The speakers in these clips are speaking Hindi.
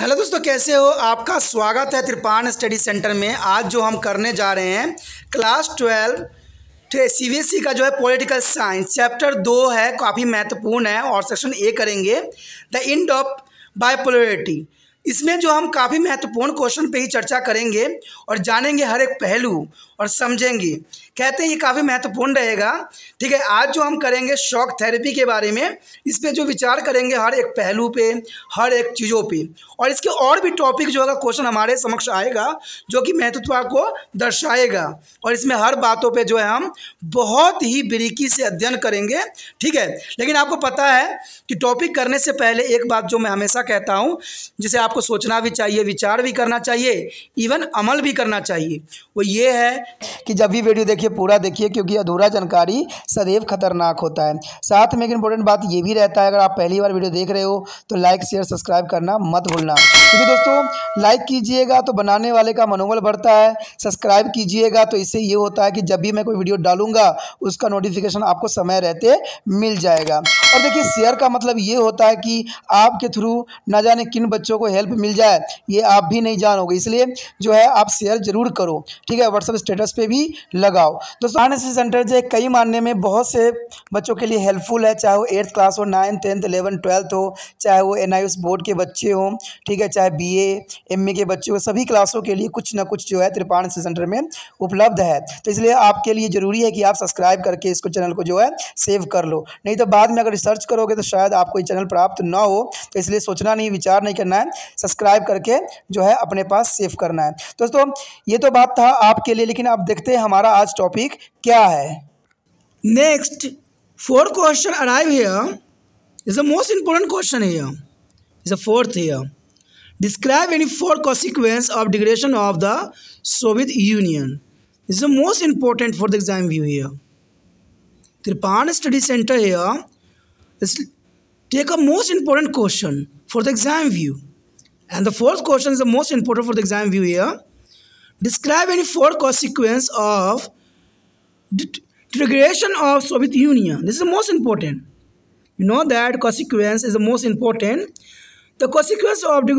हेलो दोस्तों, कैसे हो? आपका स्वागत है त्रिपान स्टडी सेंटर में। आज जो हम करने जा रहे हैं क्लास 12 सीबीएसई का जो है पॉलिटिकल साइंस चैप्टर 2 है, काफ़ी महत्वपूर्ण है और सेक्शन ए करेंगे द एंड ऑफ बाइपोलैरिटी। इसमें जो हम काफ़ी महत्वपूर्ण क्वेश्चन पे ही चर्चा करेंगे और जानेंगे हर एक पहलू और समझेंगे। कहते हैं ये काफ़ी महत्वपूर्ण रहेगा। ठीक है, आज जो हम करेंगे शॉक थेरेपी के बारे में, इस पे जो विचार करेंगे हर एक पहलू पे, हर एक चीज़ों पे, और इसके और भी टॉपिक जो होगा क्वेश्चन हमारे समक्ष आएगा जो कि महत्व को दर्शाएगा, और इसमें हर बातों पे जो है हम बहुत ही बारीकी से अध्ययन करेंगे। ठीक है, लेकिन आपको पता है कि टॉपिक करने से पहले एक बात जो मैं हमेशा कहता हूँ, जिसे आपको सोचना भी चाहिए, विचार भी करना चाहिए, इवन अमल भी करना चाहिए, वो ये है कि जब भी वीडियो देखिए पूरा देखिए, क्योंकि अधूरा जानकारी सदैव खतरनाक होता है। साथ में एक इंपॉर्टेंट बात ये भी रहता है, अगर आप पहली बार वीडियो देख रहे हो तो लाइक शेयर सब्सक्राइब करना मत भूलना, क्योंकि दोस्तों लाइक कीजिएगा तो बनाने वाले का मनोबल बढ़ता है, सब्सक्राइब कीजिएगा तो इससे ये होता है कि जब भी मैं कोई वीडियो डालूंगा उसका नोटिफिकेशन आपको समय रहते मिल जाएगा। और देखिए शेयर का मतलब ये होता है कि आपके थ्रू ना जाने किन बच्चों को हेल्प मिल जाए, ये आप भी नहीं जानोगे, इसलिए जो है आप शेयर जरूर करो। ठीक है, व्हाट्सएप स्टेटस पे भी लगाओ। दोस्तों एनएसएस सेंटर जो है कई मानने में बहुत से बच्चों के लिए हेल्पफुल है, चाहे वो 8th क्लास हो, 9th 10th 11th 12th हो, चाहे वो NIOS बोर्ड के बच्चे हों, ठीक है, चाहे BA MA के बच्चे हो, सभी क्लासों के लिए कुछ ना कुछ जो है त्रिपान एनएसएस सेंटर में उपलब्ध है। तो इसलिए आपके लिए ज़रूरी है कि आप सब्सक्राइब करके इसको चैनल को जो है सेव कर लो, नहीं तो बाद में अगर रिसर्च करोगे तो शायद आपको ये चैनल प्राप्त ना हो। तो इसलिए सोचना नहीं, विचार नहीं करना है, सब्सक्राइब करके जो है अपने पास सेव करना है। दोस्तों ये तो बात था आपके लिए, लेकिन आप देखते हैं हमारा आज टॉपिक क्या है। Next 4 question arrive here is the most important question here is the fourth here. Describe any 4 consequence of degradation of the Soviet Union. This is the most important for the exam view here. Tripan Study Center here is take a most important question for the exam view, and the 4th question is the most important for the exam view here. Describe any 4 consequence of degradation of Soviet Union. This is the most important. You know that consequence is the most important. The consequence of the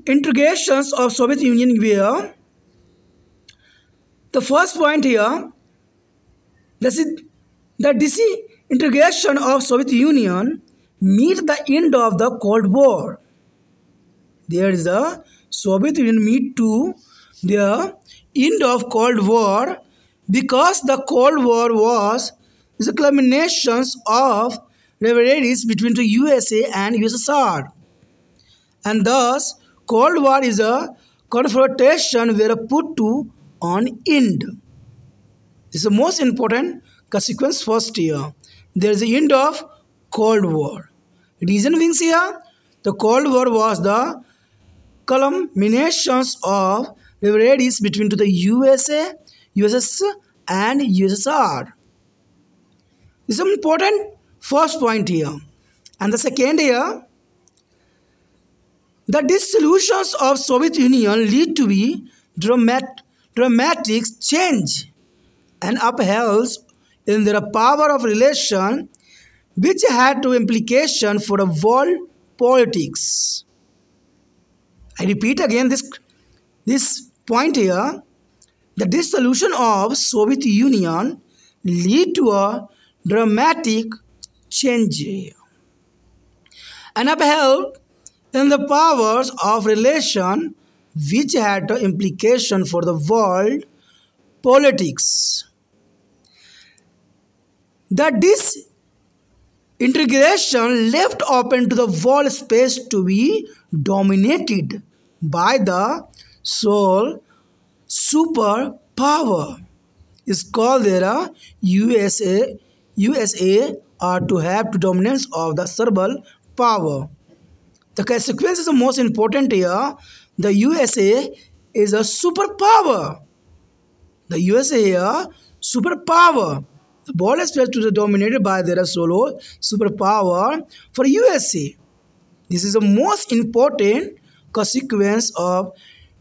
integrations of Soviet Union were the first point here. This is the disintegration of Soviet Union meet the end of the Cold War. There is a Soviet Union meet to the end of Cold War because the Cold War was the culmination of rivalries between the USA and USSR, and thus Cold War is a confrontation were put to an end. This is the most important consequence first here. There is the end of Cold War. Reason being here, the Cold War was the culminations of rivalries between the USA, USSR and USSR. This is an important first point here. And the second here, the dissolutions of Soviet Union lead to be dramatic change and upheavals in their power of relation, which had to implication for the world politics. I repeat again this point here. The dissolution of Soviet Union lead to a dramatic change and upheaval in the powers of relation, which had the implication for the world politics. The disintegration left open to the world space to be dominated by the sole superpower is called their USA are to have the dominance of the cerebral power. The consequence is the most important here. The USA is a superpower. The USA here superpower. The world is supposed to be dominated by their solo superpower for USA. This is the most important consequence of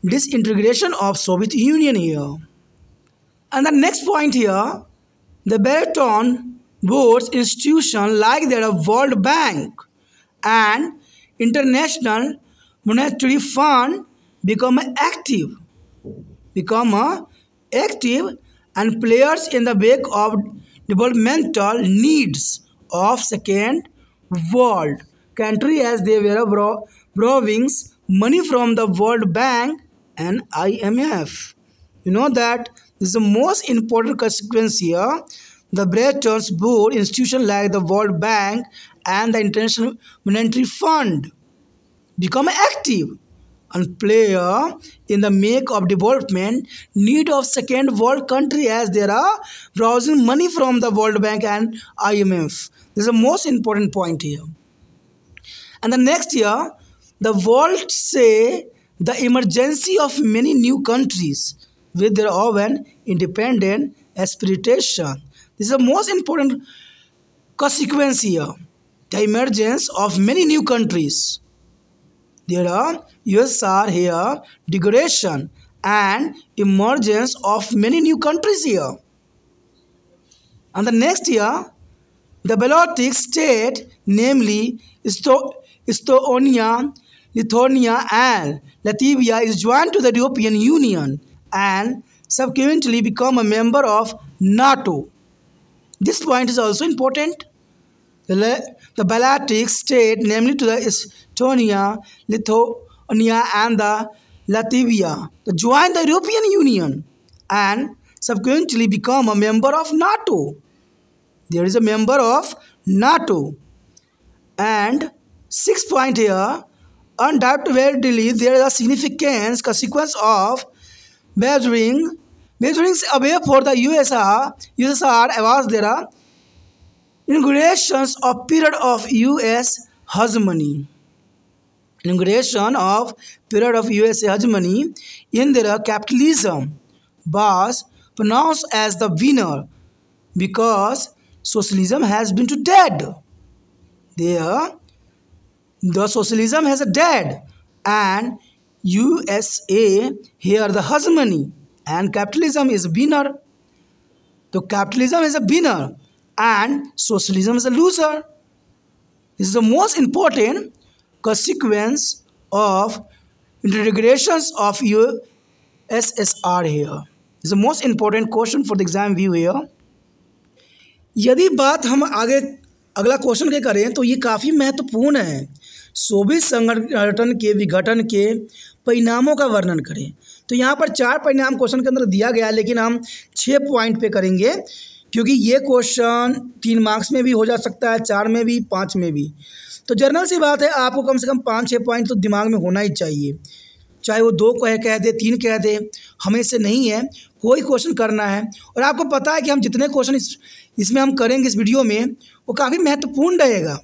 disintegration of Soviet Union here. And the next point here, the Bretton Woods institution like the World Bank and International monetary fund become active and players in the wake of developmental needs of second world country as they were borrowing money from the World Bank and IMF. You know that this is the most important consequence here. The Bretton Woods institution like the World Bank and the International Monetary Fund become active and player in the make of development need of second world country as they are borrowing money from the World Bank and IMF. This is the most important point here. And the next year, the world say the emergency of many new countries with their own independent aspiration. This is the most important consequence here. The emergence of many new countries. There are USSR here, degradation and emergence of many new countries here. And the next year, the Baltic state, namely Estonia, Lithuania and Latvia is joined to the European Union and subsequently become a member of NATO. This point is also important. The Baltic state, namely to the Estonia, Lithuania and the Latvia, join the European Union and subsequently become a member of NATO. There is a member of NATO. And sixth point here, undoubtedly there is a significant consequence of measuring away for the USSR was there are inaugurations of period of US hegemony. Inauguration of period of US hegemony in their capitalism was pronounced as the winner because socialism has been to dead. There, the socialism has a dead and USA here the hegemony and capitalism is a winner. So capitalism is a winner and socialism is a loser. This is the most important consequence of integrations of USSR here. This is the most important question for the exam view here. यदि बात हम आगे अगला क्वेश्चन के करें तो ये काफ़ी महत्वपूर्ण है। सोवियत संगठन के विघटन के परिणामों का वर्णन करें। तो यहाँ पर 4 परिणाम क्वेश्चन के अंदर दिया गया है, लेकिन हम 6 पॉइंट पे करेंगे क्योंकि ये क्वेश्चन 3 मार्क्स में भी हो जा सकता है, 4 में भी, 5 में भी। तो जनरल सी बात है, आपको कम से कम 5-6 पॉइंट तो दिमाग में होना ही चाहिए, चाहे वो 2 कह दे, 3 कह दे, हमें से नहीं है, कोई क्वेश्चन करना है। और आपको पता है कि हम जितने क्वेश्चन इसमें हम करेंगे इस वीडियो में वो काफ़ी महत्वपूर्ण रहेगा।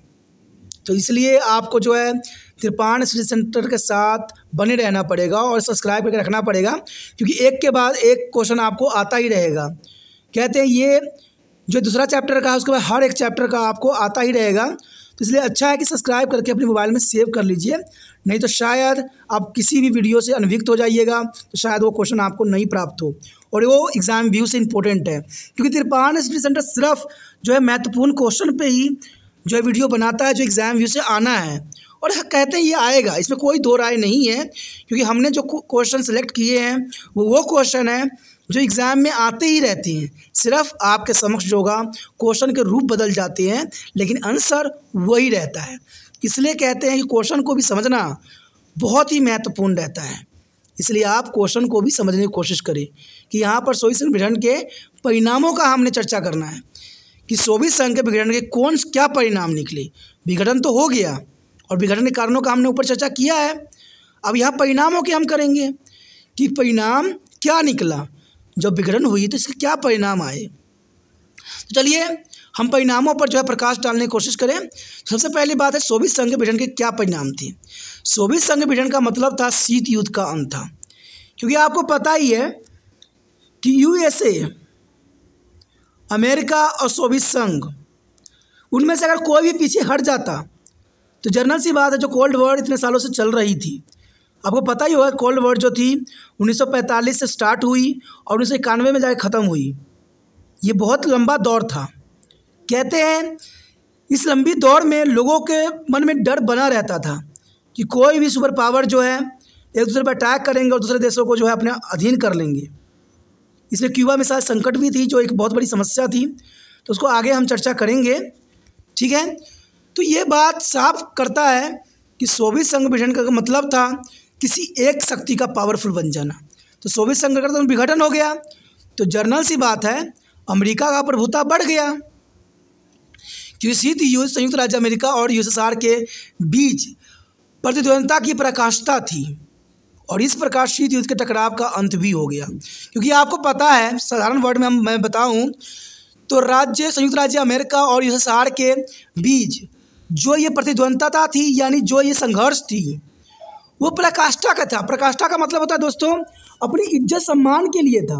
तो इसलिए आपको जो है त्रिपाण स्टडी सेंटर के साथ बने रहना पड़ेगा और सब्सक्राइब करके रखना पड़ेगा, क्योंकि एक के बाद एक क्वेश्चन आपको आता ही रहेगा। कहते हैं ये जो दूसरा चैप्टर का है उसके बाद हर एक चैप्टर का आपको आता ही रहेगा। तो इसलिए अच्छा है कि सब्सक्राइब करके अपने मोबाइल में सेव कर लीजिए, नहीं तो शायद आप किसी भी वीडियो से अनभिज्ञ हो जाइएगा तो शायद वो क्वेश्चन आपको नहीं प्राप्त हो, और वो एग्ज़ाम व्यू से इम्पोर्टेंट है। क्योंकि त्रिपाण स्टडी सेंटर सिर्फ जो है महत्वपूर्ण क्वेश्चन पे ही जो है वीडियो बनाता है जो एग्ज़ाम व्यू से आना है, और कहते हैं ये आएगा, इसमें कोई दो राय नहीं है, क्योंकि हमने जो क्वेश्चन सेलेक्ट किए हैं वो क्वेश्चन है जो एग्ज़ाम में आते ही रहते हैं। सिर्फ आपके समक्ष जो होगा क्वेश्चन के रूप बदल जाते हैं, लेकिन आंसर वही रहता है। इसलिए कहते हैं कि क्वेश्चन को भी समझना बहुत ही महत्वपूर्ण रहता है। इसलिए आप क्वेश्चन को भी समझने की कोशिश करें कि यहाँ पर सोवियत संघ विघटन के परिणामों का हमने चर्चा करना है कि सोवियत संघ के विघटन के क्या परिणाम निकले। विघटन तो हो गया और विघटन के कारणों का हमने ऊपर चर्चा किया है। अब यहाँ परिणामों की हम करेंगे कि परिणाम क्या निकला, जब विघटन हुई तो इसके क्या परिणाम आए। तो चलिए हम परिणामों पर जो है प्रकाश डालने की कोशिश करें। सबसे पहली बात है सोवियत संघ के विघटन के क्या परिणाम थे। सोवियत संघ विघटन का मतलब था शीत युद्ध का अंत था, क्योंकि आपको पता ही है कि यूएसए, अमेरिका और सोवियत संघ, उनमें से अगर कोई भी पीछे हट जाता तो जनरल सी बात है जो कोल्ड वॉर इतने सालों से चल रही थी, आपको पता ही होगा कोल्ड वॉर जो थी 1945 से स्टार्ट हुई और 1991 में जाकर ख़त्म हुई। ये बहुत लंबा दौर था। कहते हैं इस लंबी दौर में लोगों के मन में डर बना रहता था कि कोई भी सुपर पावर जो है एक दूसरे पर अटैक करेंगे और दूसरे देशों को जो है अपने अधीन कर लेंगे। इसमें क्यूबा में शायद संकट भी थी जो एक बहुत बड़ी समस्या थी, तो उसको आगे हम चर्चा करेंगे, ठीक है। तो ये बात साफ करता है कि सोवियत संघ विघटन का मतलब था किसी एक शक्ति का पावरफुल बन जाना। तो सोवियत संघ का तो विघटन हो गया, तो जर्नल सी बात है अमेरिका का प्रभुत्व बढ़ गया, क्योंकि शीत युद्ध संयुक्त राज्य अमेरिका और यूएसएसआर के बीच प्रतिद्वंद्विता की पराकाष्ठा थी और इस प्रकार शीत युद्ध के टकराव का अंत भी हो गया। क्योंकि आपको पता है, साधारण वर्ड में मैं बताऊं तो संयुक्त राज्य अमेरिका और यूएसएसआर के बीच जो ये प्रतिद्वंद्विता थी, यानी जो ये संघर्ष थी, वो पराकाष्ठा का था। पराकाष्ठा का मतलब होता है दोस्तों अपनी इज्जत सम्मान के लिए था,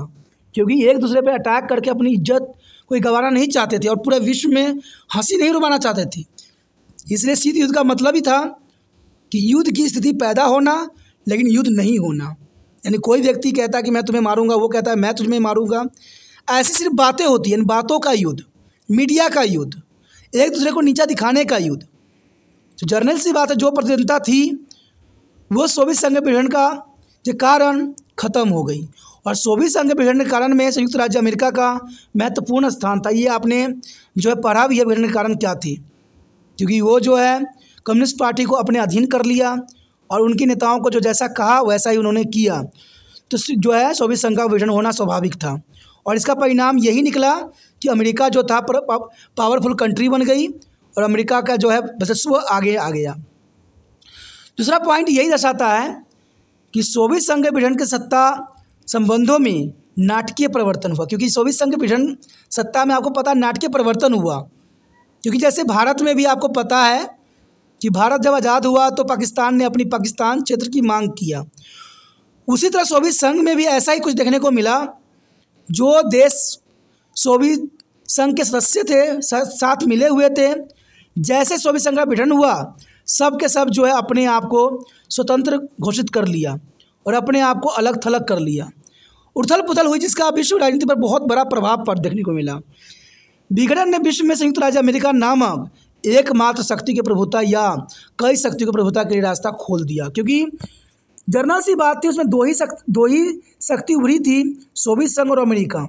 क्योंकि एक दूसरे पे अटैक करके अपनी इज्जत कोई गंवाना नहीं चाहते थे और पूरे विश्व में हंसी नहीं रुलाना चाहते थे। इसलिए शीत युद्ध का मतलब ही था कि युद्ध की स्थिति पैदा होना लेकिन युद्ध नहीं होना। यानी कोई व्यक्ति कहता है कि मैं तुम्हें मारूंगा, वो कहता है मैं तुम्हें मारूंगा, ऐसी सिर्फ बातें होती हैं, बातों का युद्ध, मीडिया का युद्ध, एक दूसरे को नीचा दिखाने का युद्ध। तो जर्नल सी बात है, जो प्रतिद्वंद्विता थी वो सोवियत संघ विघटन के कारण ख़त्म हो गई और सोवियत संघ विघटन के कारण में संयुक्त राज्य अमेरिका का महत्वपूर्ण स्थान था। ये आपने जो है पढ़ा भी है विघटन के कारण क्या थे, क्योंकि वो जो है कम्युनिस्ट पार्टी को अपने अधीन कर लिया और उनके नेताओं को जो जैसा कहा वैसा ही उन्होंने किया। तो जो है सोवियत संघ का विघटन होना स्वाभाविक था और इसका परिणाम यही निकला कि अमेरिका जो था पावरफुल कंट्री बन गई और अमेरिका का जो है वर्चस्व आगे आ गया। दूसरा पॉइंट यही दर्शाता है कि सोवियत संघ विघटन के सत्ता संबंधों में नाटकीय परिवर्तन हुआ, क्योंकि सोवियत संघ विघटन सत्ता में आपको पता नाटकीय परिवर्तन हुआ। क्योंकि जैसे भारत में भी आपको पता है कि भारत जब आज़ाद हुआ तो पाकिस्तान ने अपनी पाकिस्तान क्षेत्र की मांग किया, उसी तरह सोवियत संघ में भी ऐसा ही कुछ देखने को मिला। जो देश सोवियत संघ के सदस्य थे, साथ मिले हुए थे, जैसे सोवियत संघ का विघटन हुआ सब के सब जो है अपने आप को स्वतंत्र घोषित कर लिया और अपने आप को अलग थलग कर लिया। उथल पुथल हुई जिसका विश्व राजनीति पर बहुत बड़ा प्रभाव पर देखने को मिला। विघटन ने विश्व में संयुक्त राज्य अमेरिका नामक एकमात्र शक्ति के प्रभुता या कई शक्तियों के प्रभुता के लिए रास्ता खोल दिया। क्योंकि जर्नल सी बात थी, उसमें दो ही शक्ति उभरी थी, सोवियत संघ और अमेरिका।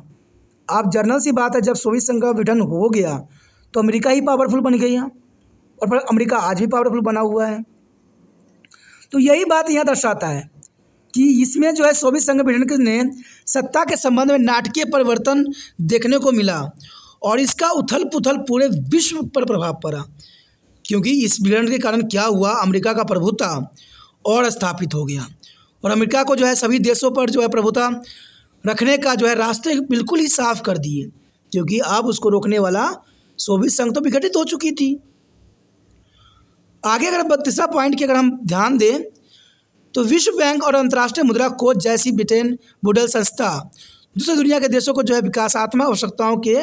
आप जर्नल सी बात है, जब सोवियत संघ का विघटन हो गया तो अमेरिका ही पावरफुल बन गई है और अमेरिका आज भी पावरफुल बना हुआ है। तो यही बात यहाँ दर्शाता है कि इसमें जो है सोवियत संघ विघटन ने सत्ता के संबंध में नाटकीय परिवर्तन देखने को मिला और इसका उथल पुथल पूरे विश्व पर प्रभाव पड़ा। क्योंकि इस विघटन के कारण क्या हुआ, अमेरिका का प्रभुता और स्थापित हो गया और अमेरिका को जो है सभी देशों पर जो है प्रभुता रखने का जो है रास्ते बिल्कुल ही साफ कर दिए, क्योंकि अब उसको रोकने वाला सोवियत संघ तो विघटित हो चुकी थी। आगे अगर तीसरा पॉइंट की अगर हम ध्यान दें तो विश्व बैंक और अंतर्राष्ट्रीय मुद्रा कोष जैसी ब्रिटेन वुडल संस्था दूसरे दुनिया के देशों को जो है विकासात्मक आवश्यकताओं के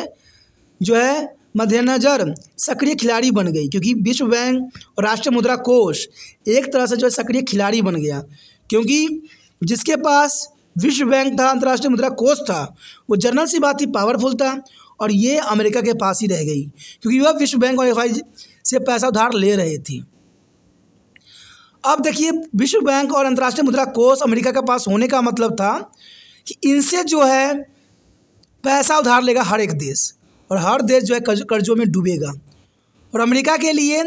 जो है मद्देनजर सक्रिय खिलाड़ी बन गई। क्योंकि विश्व बैंक और राष्ट्रीय मुद्रा कोष एक तरह से जो है सक्रिय खिलाड़ी बन गया, क्योंकि जिसके पास विश्व बैंक था, अंतर्राष्ट्रीय मुद्रा कोष था, वो जर्नल सी बात थी पावरफुल था और ये अमेरिका के पास ही रह गई, क्योंकि वह विश्व बैंक और एफआई से पैसा उधार ले रहे थे। अब देखिए, विश्व बैंक और अंतर्राष्ट्रीय मुद्रा कोष अमेरिका के पास होने का मतलब था कि इनसे जो है पैसा उधार लेगा हर एक देश और हर देश जो है कर्जों में डूबेगा। और अमेरिका के लिए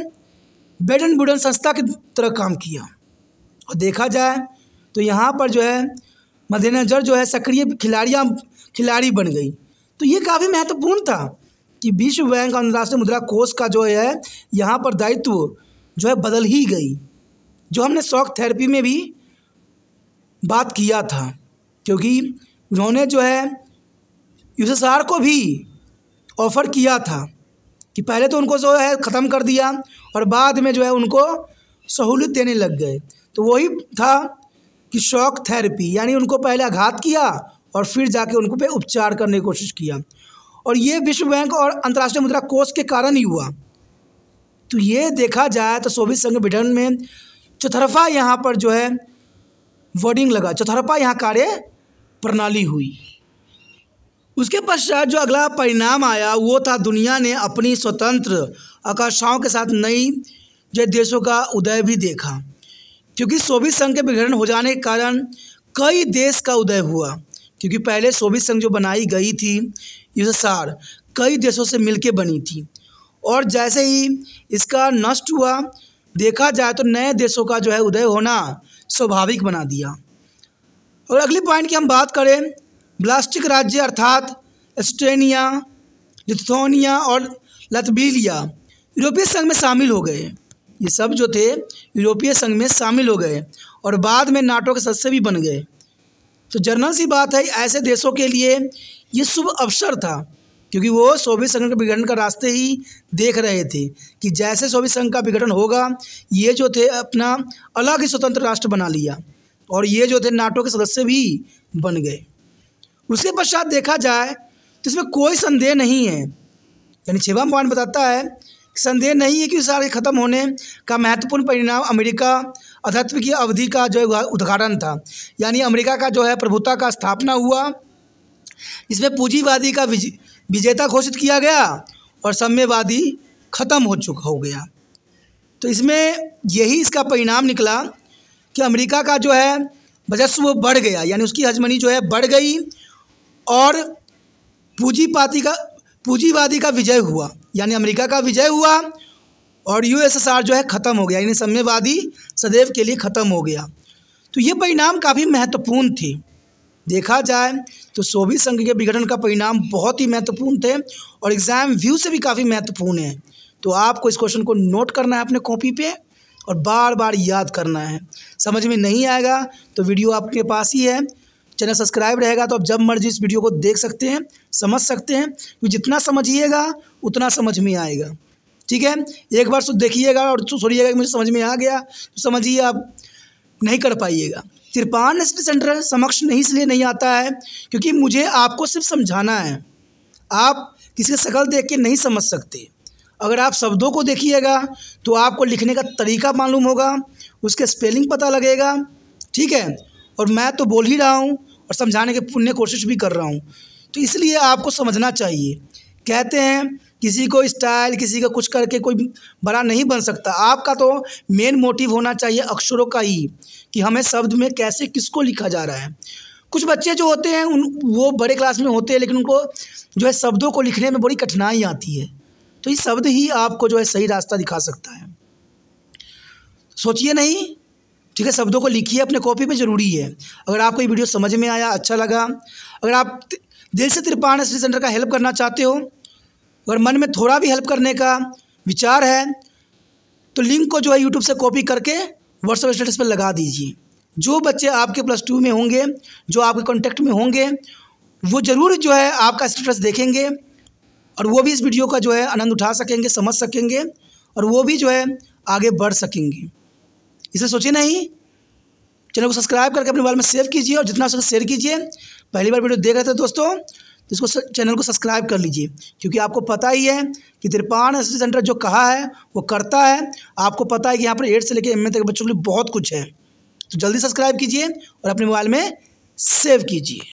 ब्रेटन वुडन संस्था की तरह काम किया और देखा जाए तो यहाँ पर जो है मद्देनजर जो है सक्रिय खिलाड़ी बन गई। तो ये काफ़ी महत्वपूर्ण था कि विश्व बैंक और अंतर्राष्ट्रीय मुद्रा कोष का जो है यहाँ पर दायित्व जो है बदल ही गई, जो हमने शॉक थेरेपी में भी बात किया था। क्योंकि उन्होंने जो है यूएसएसआर को भी ऑफ़र किया था कि पहले तो उनको जो है ख़त्म कर दिया और बाद में जो है उनको सहूलियत देने लग गए। तो वही था कि शॉक थेरेपी, यानी उनको पहले आघात किया और फिर जाके उनको पे उपचार करने की कोशिश किया और ये विश्व बैंक और अंतर्राष्ट्रीय मुद्रा कोष के कारण ही हुआ। तो ये देखा जाए तो सोवियत संघ विघटन में चौतरफा यहाँ पर जो है वर्डिंग लगा, चौतरफा यहाँ कार्य प्रणाली हुई। उसके पश्चात जो अगला परिणाम आया वो था दुनिया ने अपनी स्वतंत्र आकांक्षाओं के साथ नई जो देशों का उदय भी देखा। क्योंकि सोवियत संघ के विघटन हो जाने के कारण कई देश का उदय हुआ, क्योंकि पहले सोवियत संघ जो बनाई गई थी यूएसएसआर कई देशों से मिलके बनी थी, और जैसे ही इसका नष्ट हुआ देखा जाए तो नए देशों का जो है उदय होना स्वाभाविक बना दिया। और अगली पॉइंट की हम बात करें, ब्लास्टिक राज्य अर्थात एस्टोनिया, लिथुआनिया और लतवीलिया यूरोपीय संघ में शामिल हो गए। ये सब जो थे यूरोपीय संघ में शामिल हो गए और बाद में नाटो के सदस्य भी बन गए। तो जनरल सी बात है, ऐसे देशों के लिए ये शुभ अवसर था, क्योंकि वो सोवियत संघ के विघटन का रास्ते ही देख रहे थे कि जैसे सोवियत संघ का विघटन होगा ये जो थे अपना अलग ही स्वतंत्र राष्ट्र बना लिया और ये जो थे नाटो के सदस्य भी बन गए। उसके पश्चात देखा जाए तो इसमें कोई संदेह नहीं है, यानी 6वां पॉइंट बताता है कि संदेह नहीं है कि सारे ख़त्म होने का महत्वपूर्ण परिणाम अमेरिका अध्यत्व की अवधि का जो है उद्घाटन था, यानी अमेरिका का जो है प्रभुता का स्थापना हुआ, इसमें पूंजीवादी का विजेता घोषित किया गया और साम्यवादी ख़त्म हो गया। तो इसमें यही इसका परिणाम निकला कि अमेरिका का जो है वर्चस्व बढ़ गया, यानी उसकी हजमनी जो है बढ़ गई और पूंजीवादी का विजय हुआ, यानी अमेरिका का विजय हुआ और यूएसएसआर जो है ख़त्म हो गया, यानी साम्यवादी सदैव के लिए ख़त्म हो गया। तो ये परिणाम काफ़ी महत्वपूर्ण थे। देखा जाए तो सोवियत संघ के विघटन का परिणाम बहुत ही महत्वपूर्ण थे और एग्ज़ाम व्यू से भी काफ़ी महत्वपूर्ण है। तो आपको इस क्वेश्चन को नोट करना है अपने कॉपी पे और बार बार याद करना है। समझ में नहीं आएगा तो वीडियो आपके पास ही है, चैनल सब्सक्राइब रहेगा तो आप जब मर्जी इस वीडियो को देख सकते हैं, समझ सकते हैं, क्योंकि जितना समझिएगा उतना समझ में आएगा। ठीक है, एक बार देखिएगा और छोड़िएगा कि मुझे समझ में आ गया तो समझिए आप नहीं कर पाइएगा। तिरपान स्टडी सेंटर समक्ष नहीं इसलिए नहीं आता है क्योंकि मुझे आपको सिर्फ समझाना है। आप किसी का शक्ल देख के नहीं समझ सकते। अगर आप शब्दों को देखिएगा तो आपको लिखने का तरीका मालूम होगा, उसके स्पेलिंग पता लगेगा। ठीक है, और मैं तो बोल ही रहा हूँ और समझाने की पुण्य कोशिश भी कर रहा हूँ, तो इसलिए आपको समझना चाहिए। कहते हैं किसी को स्टाइल, किसी का कुछ करके कोई बड़ा नहीं बन सकता। आपका तो मेन मोटिव होना चाहिए अक्षरों का ही, कि हमें शब्द में कैसे किसको लिखा जा रहा है। कुछ बच्चे जो होते हैं वो बड़े क्लास में होते हैं लेकिन उनको जो है शब्दों को लिखने में बड़ी कठिनाई आती है, तो ये शब्द ही आपको जो है सही रास्ता दिखा सकता है। सोचिए नहीं, ठीक है, शब्दों को लिखिए अपने कॉपी पे, ज़रूरी है। अगर आपको ये वीडियो समझ में आया, अच्छा लगा, अगर आप दिल से तिरपान स्टडी सेंटर का हेल्प करना चाहते हो, अगर मन में थोड़ा भी हेल्प करने का विचार है तो लिंक को जो है यूट्यूब से कॉपी करके व्हाट्सएप स्टेटस पर लगा दीजिए। जो बच्चे आपके +2 में होंगे, जो आपके कॉन्टैक्ट में होंगे, वो ज़रूर जो है आपका स्टेटस देखेंगे और वो भी इस वीडियो का जो है आनंद उठा सकेंगे, समझ सकेंगे और वो भी जो है आगे बढ़ सकेंगे। इसे सोचिए नहीं, चैनल को सब्सक्राइब करके अपने मोबाइल में सेव कीजिए और जितना हो सके शेयर कीजिए। पहली बार वीडियो देख रहे थे दोस्तों तो इसको चैनल को सब्सक्राइब कर लीजिए, क्योंकि आपको पता ही है कि तिरपान स्टडी सेंटर जो कहा है वो करता है। आपको पता है कि यहाँ पर 8 से लेकर MA तक बच्चों के लिए बहुत कुछ है, तो जल्दी सब्सक्राइब कीजिए और अपने मोबाइल में सेव कीजिए।